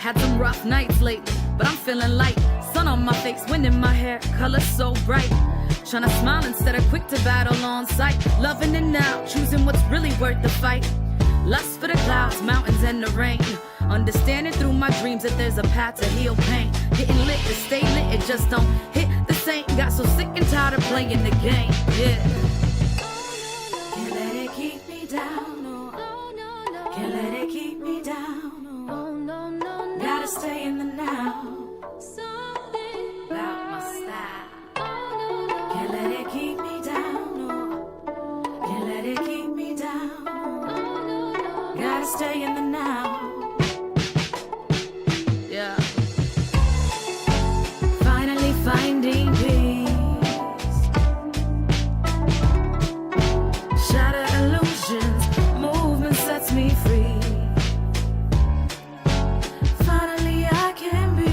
Had some rough nights lately, but I'm feeling light. Sun on my face, wind in my hair, color so bright. Tryna smile instead of quick to battle on sight. Loving it now, choosing what's really worth the fight. Lust for the clouds, mountains, and the rain. Understanding through my dreams that there's a path to heal pain. Getting lit to stay lit, it just don't hit the same. Got so sick and tired of playing the game, yeah. Can't let it keep me down, no. Can't let it keep me down, no. Gotta stay in the now. About my style. Can't let it keep me down, no. Can't let it keep me down, no. Gotta stay in the now. Yeah. Finally finding peace. Shattered illusions, movement sets me free. Finally I can be.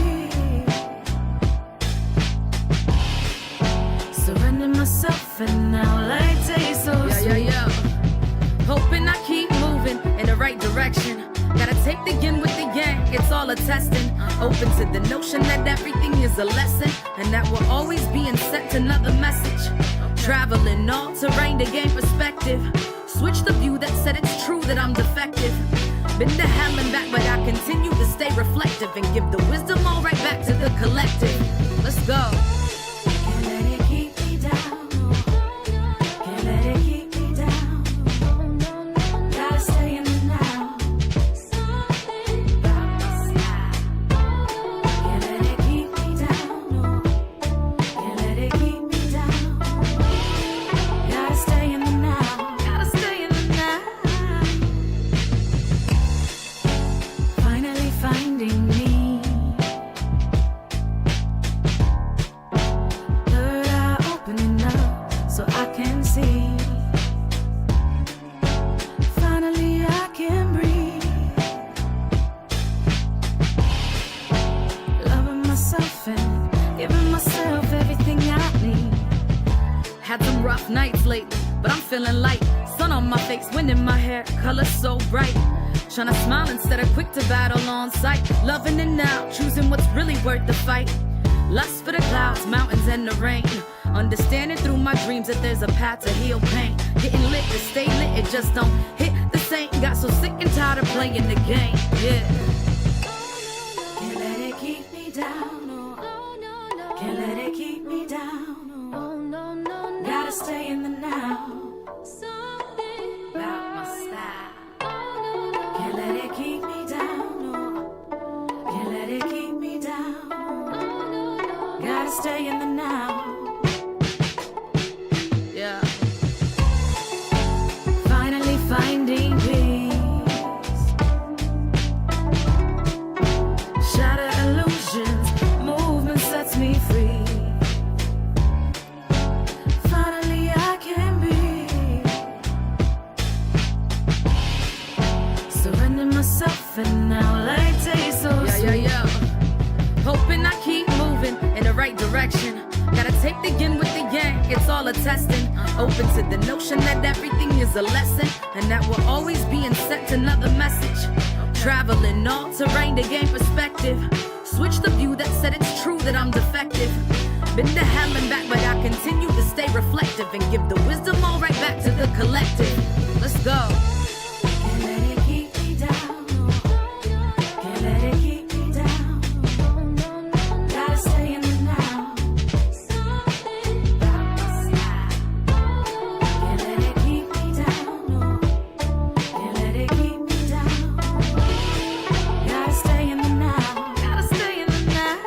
Surrender myself and now life tastes so sweet. Yeah. Hoping I keep moving in the right direction. Gotta take the yin with the yang, it's all a testing. Open to the notion that everything is a lesson, and that we're always being sent another message. Traveling all terrain to gain perspective. Switch the view that said it's true that I'm defective. Been to hell and back, but I continue to stay reflective and give the wisdom all right back to the collective. Let's go. Can't let it keep me down. Can't let it keep me down. Gotta stay in the now. About my style. Can't let it keep me down. Can't let it keep me down. Gotta stay in the now. Gotta stay in the now. Finally finding me. Third eye opening up so I can see. Finally I can breathe. Loving myself and giving myself everything I need. Had some rough nights lately, but I'm feeling light. Sun on my face, wind in my hair, color so bright. Tryna smile instead of quick to battle on sight. Loving it now, choosing what's really worth the fight. Lust for the clouds, mountains, and the rain. Understanding through my dreams that there's a path to heal pain. Getting lit to stay lit, it just don't hit the same. Got so sick and tired of playing the game, yeah. Can't let it keep me down, no. Can't let it keep me down, no. Gotta stay in the now. About my style. Can't let it keep me down, no. Can't let it keep me down. Gotta stay in the now. Yeah. Finally finding peace. Shattered illusions, movement sets me free. Finally I can be. Surrender myself and now life tastes so sweet. Yeah. Hoping I keep moving in the right direction. Gotta take the yin with the yang, it's all a testing. Open to the notion that everything is a lesson, and that we're always being sent another message. Traveling all terrain to gain perspective. Switch the view that said it's true that I'm defective. Been to hell and back, but I continue to stay reflective and give the wisdom all right back to the collective. Let's go. Can't let it keep me down. Can't let it keep me down. Gotta stay in the now. About my style. Can't let it keep me down. Can't let it keep me down. Gotta stay in the now. Gotta stay in the now.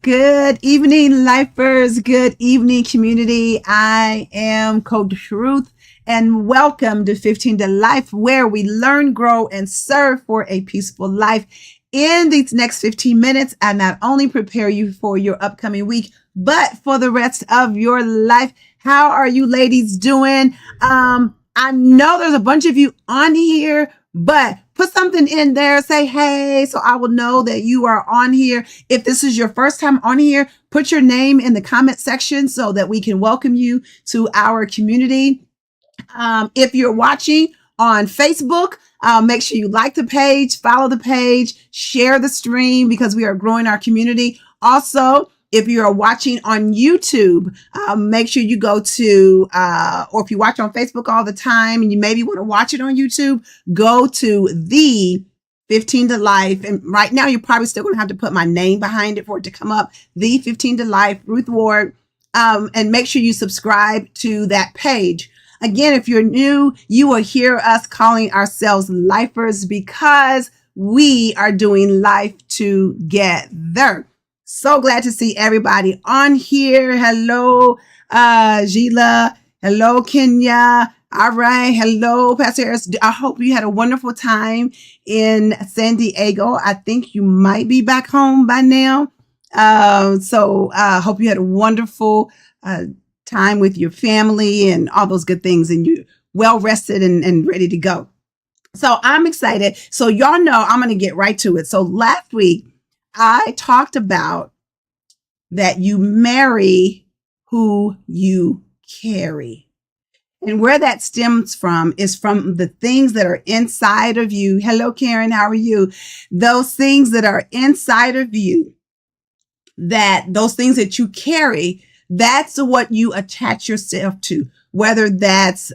Good evening, lifers. Good evening, community. I am Coach Ruth, and welcome to 15 to Life, where we learn, grow, and serve for a peaceful life. In these next 15 minutes, I not only prepare you for your upcoming week, but for the rest of your life. How are you ladies doing? I know there's a bunch of you on here, but put something in there, say, hey, so I will know that you are on here. If this is your first time on here, put your name in the comment section so that we can welcome you to our community. If you're watching on Facebook, make sure you like the page, follow the page, share the stream because we are growing our community. Also, if you are watching on YouTube, make sure you go to, or if you watch on Facebook all the time and you maybe want to watch it on YouTube, go to the 15 to Life. And right now, you're probably still going to have to put my name behind it for it to come up. The 15 to Life, Ruth Ward. And make sure you subscribe to that page. Again, if you're new, you will hear us calling ourselves lifers because we are doing life together. So glad to see everybody on here. Hello, Gila. Hello, Kenya. All right. Hello, Pastor Harris. I hope you had a wonderful time in San Diego. I think you might be back home by now. So hope you had a wonderful time with your family and all those good things, and you're well rested and ready to go. So I'm excited. So y'all know I'm going to get right to it. So last week I talked about that you marry who you carry. And where that stems from is from the things that are inside of you. Hello, Karen. How are you? Those things that are inside of you, that those things that you carry, that's what you attach yourself to, whether that's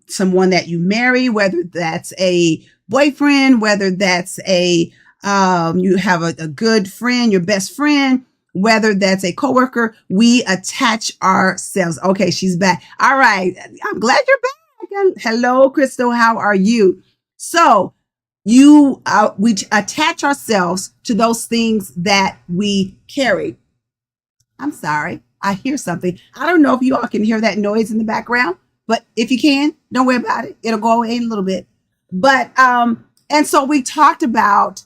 someone that you marry, whether that's a boyfriend, whether that's a you have a good friend, your best friend, whether that's a coworker, we attach ourselves. Okay, she's back. All right. I'm glad you're back. Hello, Crystal. How are you? So we attach ourselves to those things that we carry. I'm sorry. I hear something. I don't know if you all can hear that noise in the background, but if you can, don't worry about it. It'll go away in a little bit. But, and so we talked about,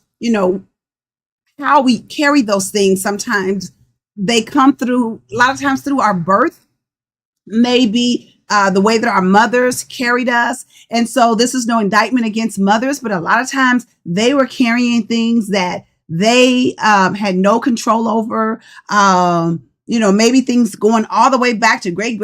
how we carry those things. Sometimes they come through, a lot of times through our birth, maybe the way that our mothers carried us. And so this is no indictment against mothers, but a lot of times they were carrying things that they had no control over. Maybe things going all the way back to great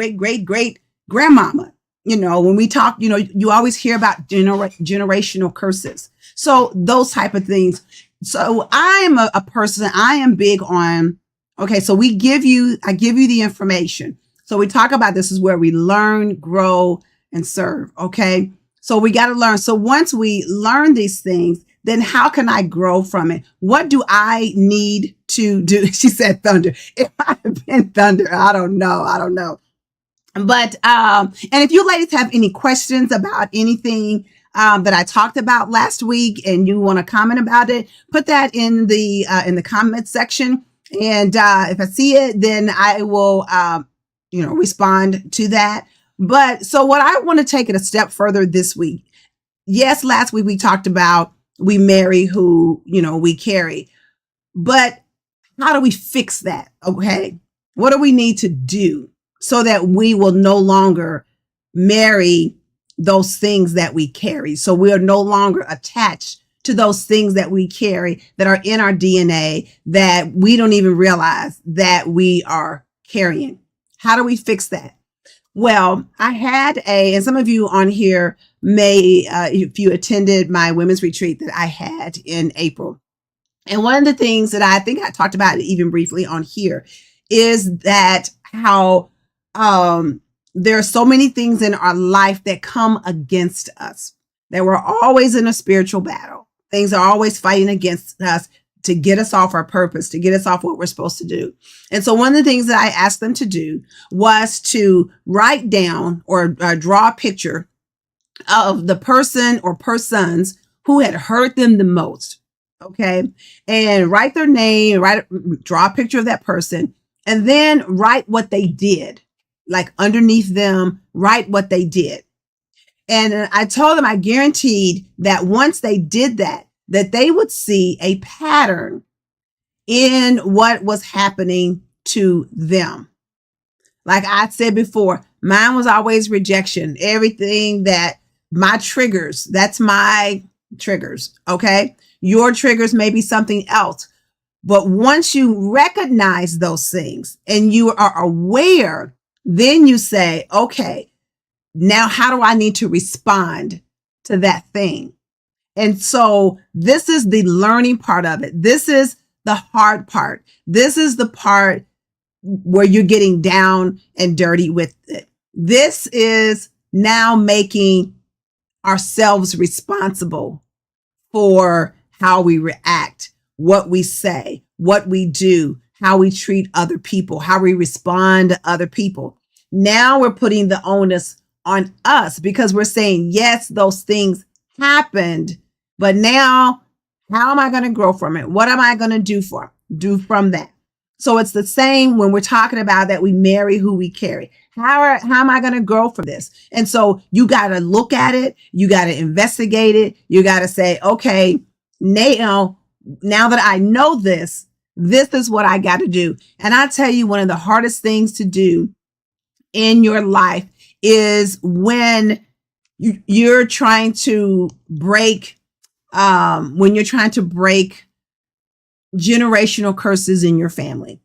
grandmama. When we talk, you always hear about generational curses. So those type of things. So I'm a person, I am big on, okay, so I give you the information. So we talk about this is where we learn, grow, and serve. Okay. So we got to learn. So once we learn these things, then how can I grow from it? What do I need to do? She said thunder. It might have been thunder. I don't know. But, and if you ladies have any questions about anything that I talked about last week and you want to comment about it, put that in the comment section. And if I see it, then I will, respond to that. But so what I want to take it a step further this week. Yes, last week we talked about we marry who, we carry. But how do we fix that? Okay. What do we need to do so that we will no longer marry those things that we carry? So we are no longer attached to those things that we carry that are in our DNA that we don't even realize that we are carrying. How do we fix that? Well, I had and some of you on here may, if you attended my women's retreat that I had in April. And one of the things that I think I talked about even briefly on here is that how there are so many things in our life that come against us, that we're always in a spiritual battle. Things are always fighting against us to get us off our purpose, to get us off what we're supposed to do. And so one of the things that I asked them to do was to write down or draw a picture of the person or persons who had hurt them the most. Okay. And write their name, draw a picture of that person, and then write what they did, like underneath them, write what they did. And I told them, I guaranteed that once they did that they would see a pattern in what was happening to them. Like I said before, mine was always rejection. Everything that my triggers, that's my triggers. Okay. Your triggers may be something else. But once you recognize those things and you are aware, then you say, okay, now how do I need to respond to that thing? And so this is the learning part of it. This is the hard part. This is the part where you're getting down and dirty with it. This is now making ourselves responsible for how we react, what we say, what we do, how we treat other people, how we respond to other people. Now we're putting the onus on us because we're saying, yes, those things happened, but now how am I going to grow from it? What am I going to do from that? So it's the same when we're talking about that we marry who we carry. How am I going to grow from this? And so you got to look at it. You got to investigate it. You got to say, okay, now that I know this is what I got to do. And I tell you, one of the hardest things to do in your life is when you're trying to break, generational curses in your family.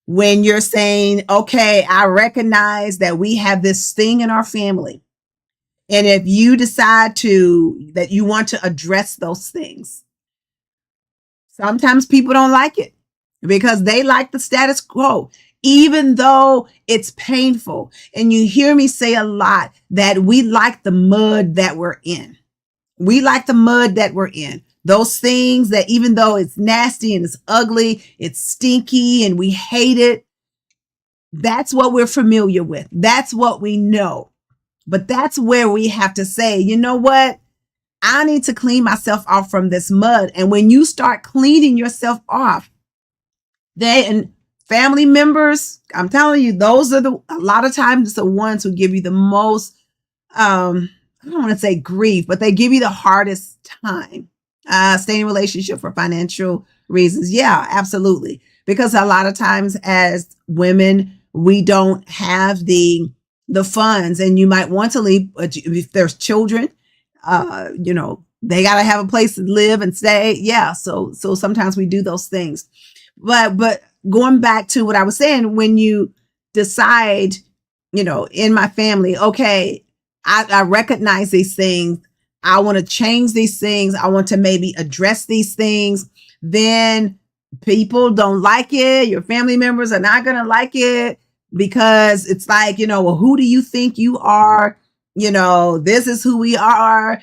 When you're saying, okay, I recognize that we have this thing in our family. And if you decide that you want to address those things, sometimes people don't like it because they like the status quo, even though it's painful. And you hear me say a lot that we like the mud that we're in. We like the mud that we're in. Those things that even though it's nasty and it's ugly, it's stinky and we hate it. That's what we're familiar with. That's what we know. But that's where we have to say, you know what? I need to clean myself off from this mud. And when you start cleaning yourself off, then family members, I'm telling you, those are a lot of times the ones who give you the most, I don't want to say grief, but they give you the hardest time. Staying in a relationship for financial reasons. Yeah, absolutely. Because a lot of times as women, we don't have the funds, and you might want to leave if there's children, they got to have a place to live and stay. Yeah. So sometimes we do those things, but going back to what I was saying, when you decide, in my family, okay, I recognize these things. I want to change these things. I want to maybe address these things. Then people don't like it. Your family members are not going to like it because it's like, well, who do you think you are? This is who we are.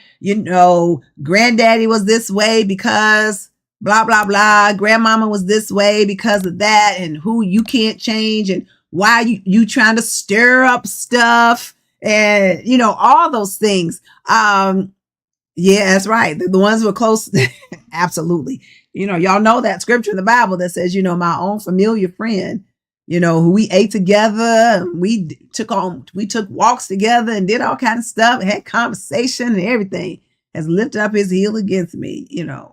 Granddaddy was this way because blah, blah, blah. Grandmama was this way because of that, and who you can't change, and why you trying to stir up stuff, and, all those things. Yeah, that's right. The ones who are close. Absolutely. Y'all know that scripture in the Bible that says, my own familiar friend, who we ate together. We took walks together and did all kinds of stuff, had conversation and everything, has lifted up his heel against me,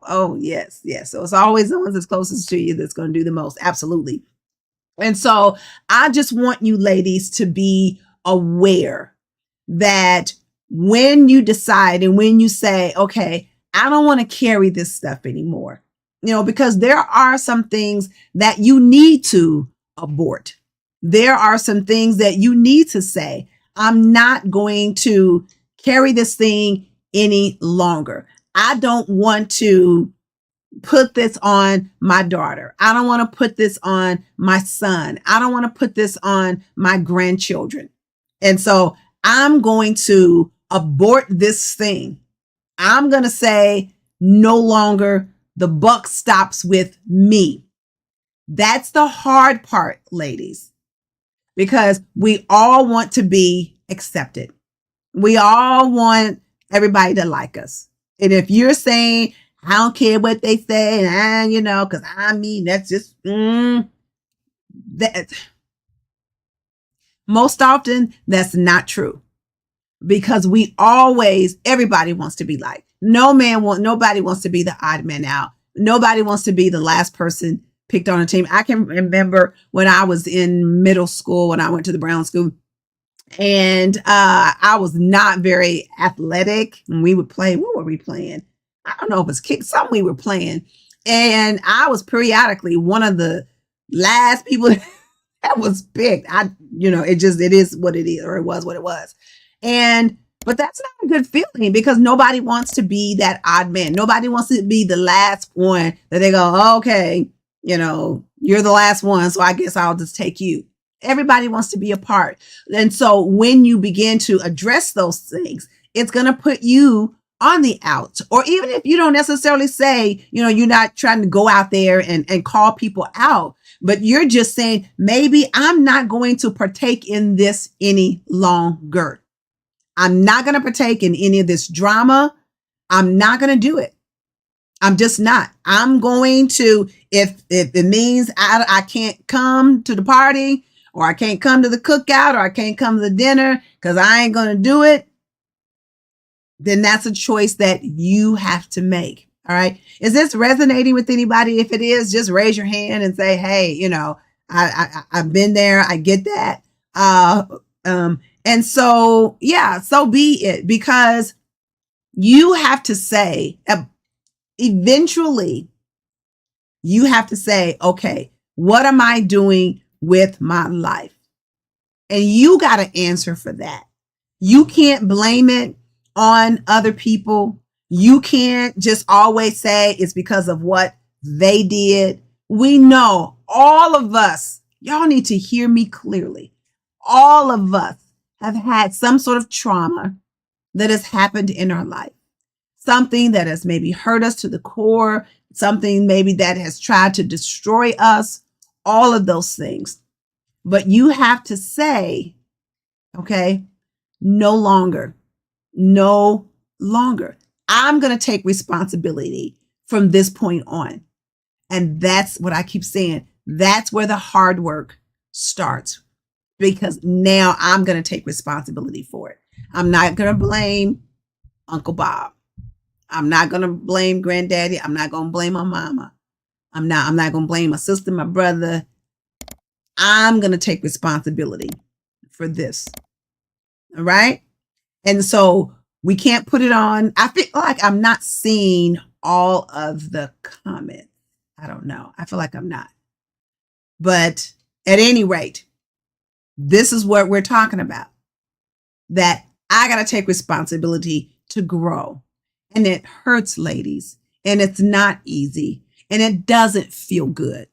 Oh, yes. Yes. So it's always the ones that's closest to you that's going to do the most. Absolutely. And so I just want you ladies to be aware that when you decide and when you say, okay, I don't want to carry this stuff anymore, because there are some things that you need to abort. There are some things that you need to say, I'm not going to carry this thing any longer. I don't want to put this on my daughter. I don't want to put this on my son. I don't want to put this on my grandchildren. And so I'm going to abort this thing. I'm going to say no longer, the buck stops with me. That's the hard part, ladies, because we all want to be accepted. We all want everybody to like us. And if you're saying, I don't care what they say, and because that's just, that most often that's not true. Because everybody wants to be liked. Nobody wants to be the odd man out. Nobody wants to be the last person picked on a team. I can remember when I was in middle school, when I went to the Brown School, and I was not very athletic. And we would play, what were we playing? I don't know if it was kick, something we were playing. And I was periodically one of the last people that was picked. It is what it is, or it was what it was. But that's not a good feeling because nobody wants to be that odd man. Nobody wants to be the last one that they go, oh, okay, you're the last one, so I guess I'll just take you. Everybody wants to be a part. And so when you begin to address those things, it's going to put you on the out. Or even if you don't necessarily say, you're not trying to go out there and call people out, but you're just saying, maybe I'm not going to partake in this any longer. I'm not going to partake in any of this drama. I'm not going to do it. I'm just not. I'm going to, if it means I can't come to the party, or I can't come to the cookout, or I can't come to the dinner because I ain't going to do it, then that's a choice that you have to make. All right. Is this resonating with anybody? If it is, just raise your hand and say, hey, I've been there. I get that. And so, so be it, because you have to say, eventually you have to say, okay, what am I doing with my life? And you got to answer for that. You can't blame it on other people. You can't just always say it's because of what they did. We know, all of us, y'all need to hear me clearly. All of us have had some sort of trauma that has happened in our life. Something that has maybe hurt us to the core, something maybe that has tried to destroy us, all of those things. But you have to say, okay, no longer. I'm going to take responsibility from this point on. And that's what I keep saying. That's where the hard work starts, because now I'm going to take responsibility for it. I'm not going to blame Uncle Bob. I'm not going to blame Granddaddy. I'm not going to blame my mama. I'm not going to blame my sister, my brother. I'm going to take responsibility for this. All right. And so we can't put it on. I feel like I'm not seeing all of the comments. I don't know. I feel like I'm not. But at any rate, this is what we're talking about. That I got to take responsibility to grow. And it hurts, ladies. And it's not easy. And it doesn't feel good.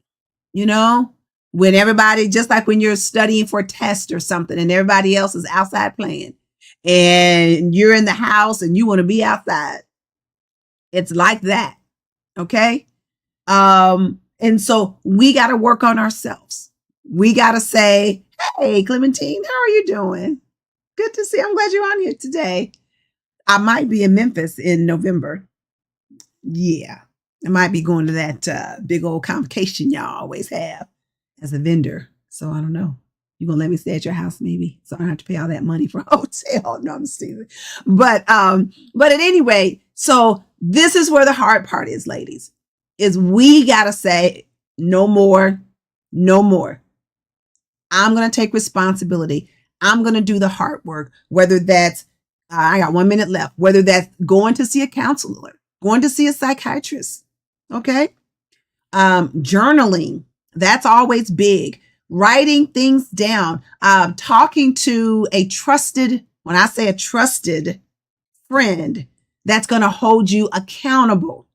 When everybody, just like when you're studying for a test or something and everybody else is outside playing and you're in the house and you want to be outside. It's like that. Okay. And so we got to work on ourselves. We got to say, hey, Clementine, how are you doing? Good to see you. I'm glad you're on here today. I might be in Memphis in November. Yeah. I might be going to that big old convocation y'all always have as a vendor. So I don't know. You gonna let me stay at your house maybe, so I don't have to pay all that money for a hotel? No, I'm teasing. But at any rate, so this is where the hard part is, ladies, is we gotta say no more. I'm gonna take responsibility. I'm gonna do the hard work, whether that's I got 1 minute left, whether that's going to see a counselor, going to see a psychiatrist. Okay. Journaling, that's always big. Writing things down, talking to a trusted, when I say a trusted friend, that's going to hold you accountable.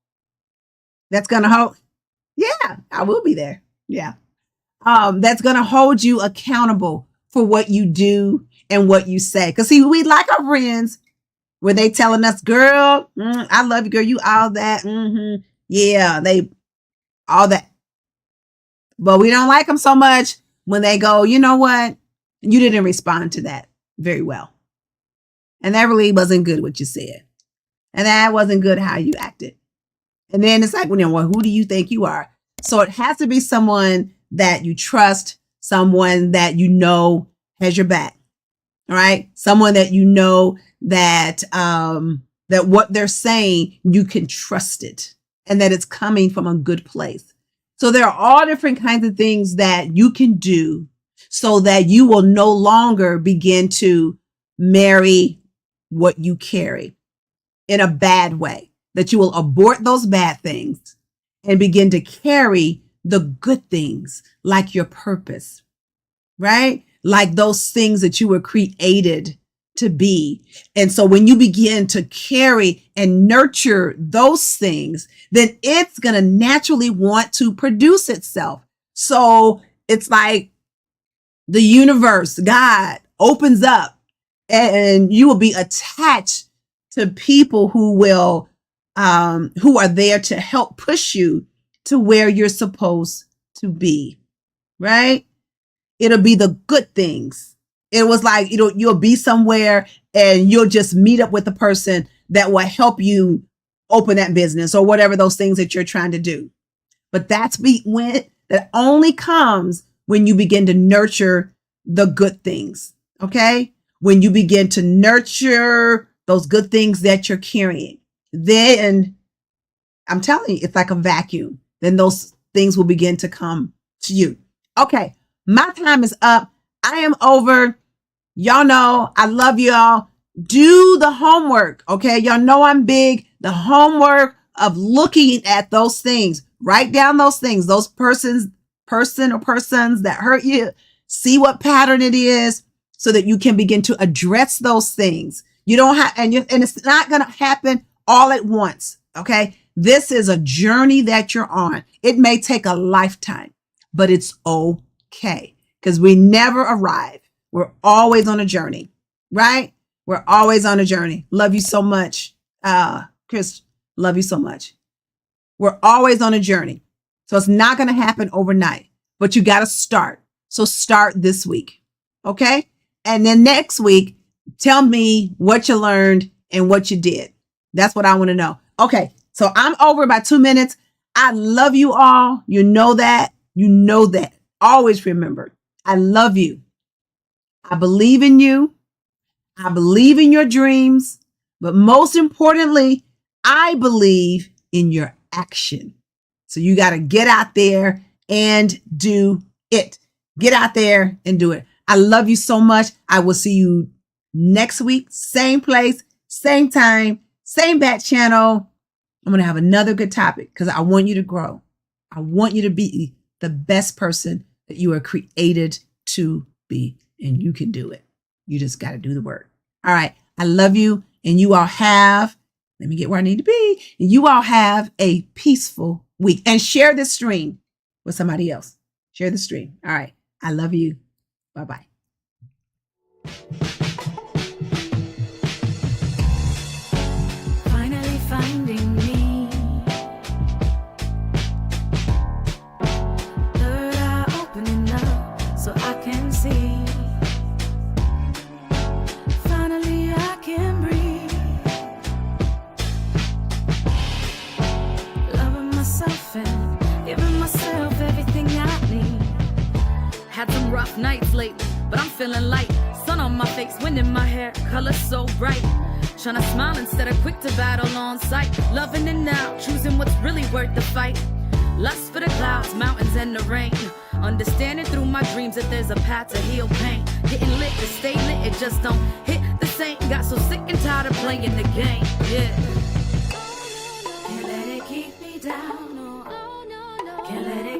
That's going to hold, yeah, I will be there. Yeah. That's going to hold you accountable for what you do and what you say. Because see, we like our friends when they telling us, girl, I love you, girl, you all that. Yeah, they all that. But we don't like them so much when they go, you know what? You didn't respond to that very well. And that really wasn't good what you said. And that wasn't good how you acted. And then it's like, well, who do you think you are? So it has to be someone that you trust, someone that you know has your back. All right. Someone that you know that that what they're saying, you can trust it and that it's coming from a good place. So there are all different kinds of things that you can do so that you will no longer begin to marry what you carry in a bad way. that you will abort those bad things and begin to carry the good things like your purpose, right? Like those things that you were created to be. And so when you begin to carry and nurture those things, then it's going to naturally want to produce itself. So it's like the universe, God opens up and you will be attached to people who are there to help push you to where you're supposed to be, right? It'll be the good things. It was like, you'll be somewhere and you'll just meet up with a person that will help you open that business or whatever those things that you're trying to do. But that only comes when you begin to nurture the good things. Okay. When you begin to nurture those good things that you're carrying, then I'm telling you, it's like a vacuum. Then those things will begin to come to you. Okay. My time is up. I am over. Y'all know I love y'all. Do the homework. Okay. Y'all know I'm big. The homework of looking at those things. Write down those things, those person or persons that hurt you. See what pattern it is so that you can begin to address those things. You don't have, and it's not going to happen all at once. Okay. This is a journey that you're on. It may take a lifetime, but it's okay because we never arrive. We're always on a journey, right? We're always on a journey. Love you so much. Chris, love you so much. We're always on a journey. So it's not going to happen overnight, but you got to start. So start this week. Okay. And then next week, tell me what you learned and what you did. That's what I want to know. Okay. So I'm over by 2 minutes. I love you all. You know that. You know that. Always remember, I love you. I believe in you. I believe in your dreams. But most importantly, I believe in your action. So you got to get out there and do it. Get out there and do it. I love you so much. I will see you next week. Same place, same time, same bat channel. I'm going to have another good topic because I want you to grow. I want you to be the best person that you are created to be, and you can do it. You just got to do the work. All right. I love you. And you all have, let me get where I need to be. And you all have a peaceful week, and share this stream with somebody else. Share the stream. All right. I love you. Bye-bye. Finally finding me. Third eye opening up so I can see. Finally I can breathe. Loving myself and giving myself everything I need. Had some rough nights lately, but I'm feeling light. Sun on my face, wind in my hair, color so bright. Trying to smile instead of quick to battle on sight. Loving it now, choosing what's really worth the fight. Lust for the clouds, mountains, and the rain. Understanding through my dreams that there's a path to heal pain. Getting lit to stay lit, it just don't hit the same. Got so sick and tired of playing the game, yeah. Can't let it keep me down, no. Can't let it